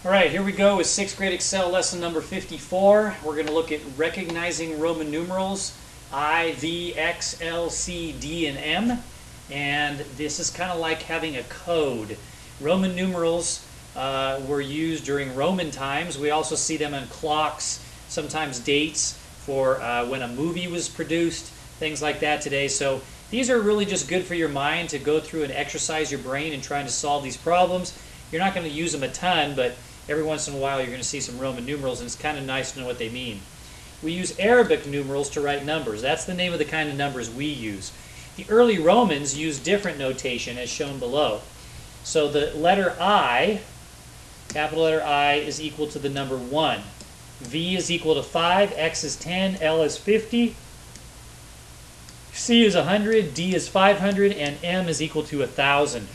All right, here we go with 6th grade Excel lesson number 54. We're going to look at recognizing Roman numerals I, V, X, L, C, D, and M. And this is kind of like having a code. Roman numerals were used during Roman times. We also see them in clocks, sometimes dates for when a movie was produced, things like that today. So these are really just good for your mind to go through and exercise your brain in trying to solve these problems. You're not going to use them a ton, but every once in a while you're going to see some Roman numerals, and it's kind of nice to know what they mean. We use Arabic numerals to write numbers. That's the name of the kind of numbers we use. The early Romans used different notation as shown below. So the letter I, capital letter I, is equal to the number 1. V is equal to 5, X is 10, L is 50, C is 100, D is 500, and M is equal to 1,000.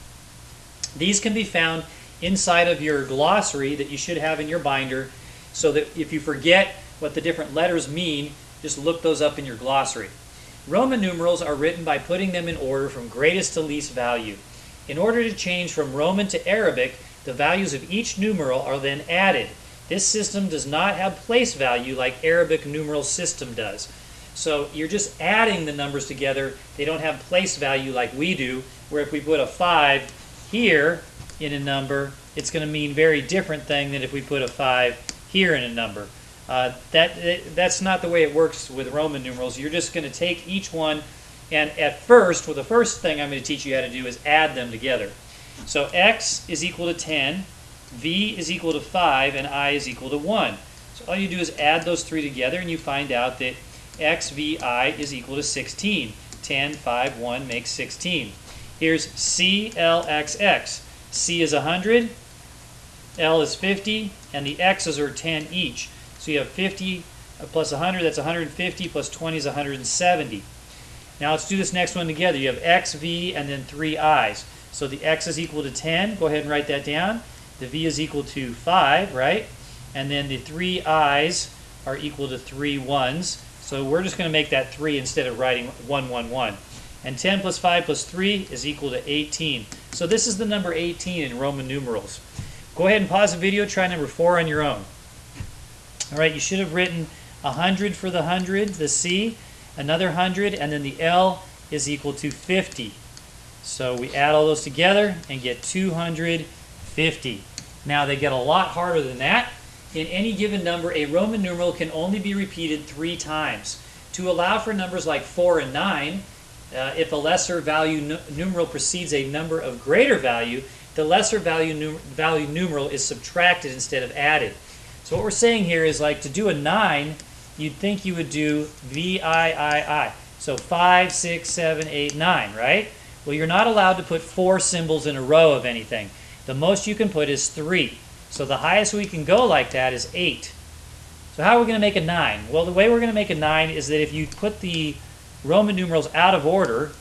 These can be found inside of your glossary that you should have in your binder, so that if you forget what the different letters mean, just look those up in your glossary. Roman numerals are written by putting them in order from greatest to least value. In order to change from Roman to Arabic, the values of each numeral are then added. This system does not have place value like Arabic numeral system does. So you're just adding the numbers together. They don't have place value like we do, where if we put a 5 here in a number, it's going to mean very different thing than if we put a 5 here in a number. That's not the way it works with Roman numerals. You're just going to take each one, and at first, well, the first thing I'm going to teach you how to do is add them together. So X is equal to 10, V is equal to 5, and I is equal to 1. So all you do is add those three together, and you find out that X, V, I is equal to 16. 10, 5, 1 makes 16. Here's C, L, X, X. C is 100, L is 50, and the X's are 10 each. So you have 50 plus 100, that's 150, plus 20 is 170. Now let's do this next one together. You have X, V, and then 3 I's. So the X is equal to 10. Go ahead and write that down. The V is equal to 5, right? And then the 3 I's are equal to 3 1's. So we're just going to make that 3 instead of writing 1, 1, 1. And 10 plus 5 plus 3 is equal to 18. So this is the number 18 in Roman numerals. Go ahead and pause the video, try number 4 on your own. All right, you should have written 100 for the 100, the C, another 100, and then the L is equal to 50. So we add all those together and get 250. Now they get a lot harder than that. In any given number, a Roman numeral can only be repeated 3 times. To allow for numbers like 4 and 9, if a lesser value numeral precedes a number of greater value, the lesser value numeral is subtracted instead of added. So what we're saying here is, like, to do a 9, you'd think you would do V-I-I-I. So 5, 6, 7, 8, 9, right? Well, you're not allowed to put 4 symbols in a row of anything. The most you can put is 3. So the highest we can go like that is 8. So how are we going to make a 9? Well, the way we're going to make a 9 is that if you put the Roman numerals out of order,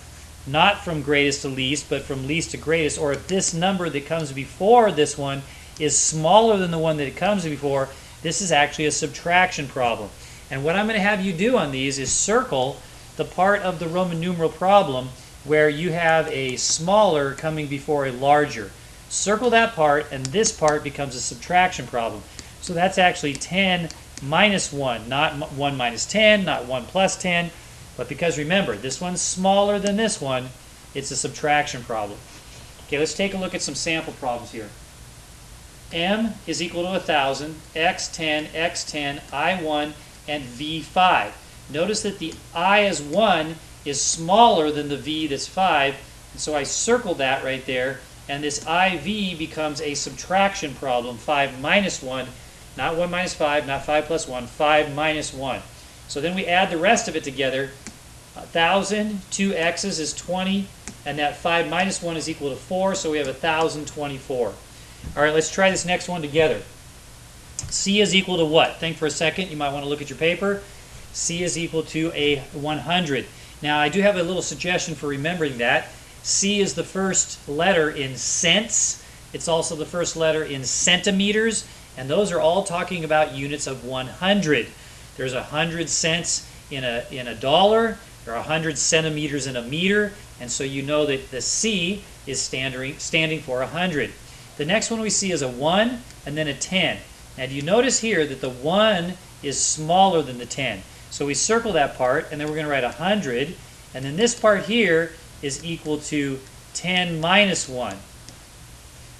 not from greatest to least, but from least to greatest, or if this number that comes before this one is smaller than the one that it comes before, this is actually a subtraction problem. And what I'm going to have you do on these is circle the part of the Roman numeral problem where you have a smaller coming before a larger. Circle that part, and this part becomes a subtraction problem. So that's actually 10 minus 1, not 1 minus 10, not 1 plus 10. But because remember, this one's smaller than this one, it's a subtraction problem. Okay, let's take a look at some sample problems here. M is equal to 1,000, X10, X10, I1, and V5. Notice that the I as 1 is smaller than the V that's 5, and so I circled that right there, and this IV becomes a subtraction problem, 5 minus 1, not 1 minus 5, not 5 plus 1, 5 minus 1. So then we add the rest of it together. 1,000, 2 x's is 20, and that 5 minus 1 is equal to 4, so we have 1,024. All right, let's try this next one together. C is equal to what? Think for a second. You might want to look at your paper. C is equal to a 100. Now, I do have a little suggestion for remembering that. C is the first letter in cents. It's also the first letter in centimeters, and those are all talking about units of 100. There's 100 cents in a dollar. There are 100 centimeters in a meter, and so you know that the C is standing for 100. The next one we see is a 1 and then a 10. Now do you notice here that the 1 is smaller than the 10? So we circle that part, and then we're going to write 100, and then this part here is equal to 10 minus 1.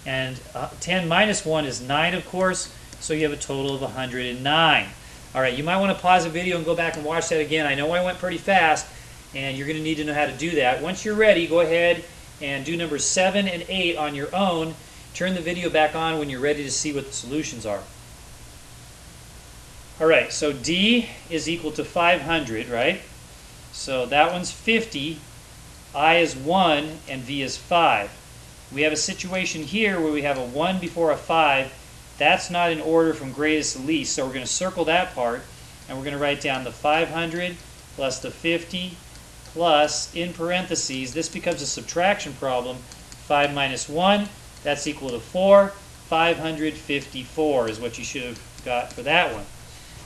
And 10 minus 1 is 9, of course, so you have a total of 109. All right, you might want to pause the video and go back and watch that again. I know I went pretty fast, and you're going to need to know how to do that. Once you're ready, go ahead and do numbers 7 and 8 on your own. Turn the video back on when you're ready to see what the solutions are. All right, so D is equal to 500, right? So that one's 50, I is 1, and V is 5. We have a situation here where we have a 1 before a 5. That's not in order from greatest to least, so we're going to circle that part, and we're going to write down the 500 plus the 50 plus, in parentheses, this becomes a subtraction problem, 5 minus 1, that's equal to 4. 554 is what you should have got for that one.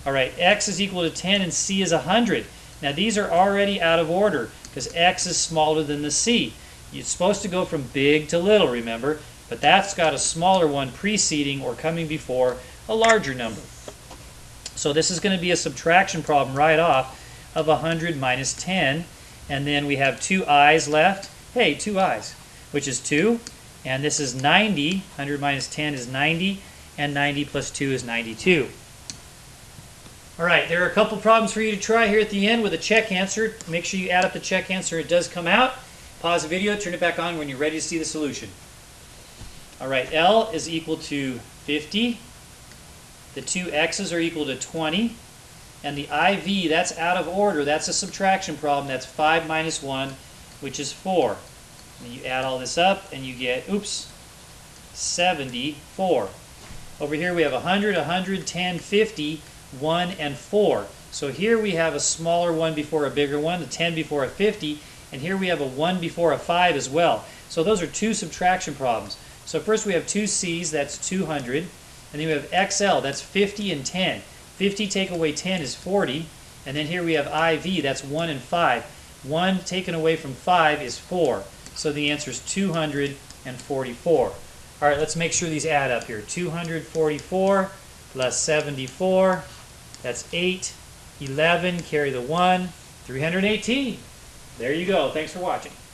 All right, X is equal to 10 and C is 100. Now these are already out of order because X is smaller than the C. You're supposed to go from big to little, remember? But that's got a smaller one preceding or coming before a larger number. So this is going to be a subtraction problem right off of 100 minus 10. And then we have 2 i's left. Hey, 2 i's, which is 2. And this is 90. 100 minus 10 is 90. And 90 plus 2 is 92. All right, there are a couple problems for you to try here at the end with a check answer. Make sure you add up the check answer. It does come out. Pause the video, turn it back on when you're ready to see the solution. All right, L is equal to 50. The 2 x's are equal to 20. And the IV, that's out of order. That's a subtraction problem. That's 5 minus 1, which is 4. And you add all this up, and you get, 74. Over here we have 100, 110, 50, 1, and 4. So here we have a smaller one before a bigger one, a 10 before a 50, and here we have a 1 before a 5 as well. So those are 2 subtraction problems. So first we have 2 C's, that's 200, and then we have XL, that's 50 and 10. 50 take away 10 is 40, and then here we have IV, that's 1 and 5. 1 taken away from 5 is 4. So the answer is 244. All right, let's make sure these add up here. 244 plus 74, that's 8, 11, carry the 1, 318. There you go. Thanks for watching.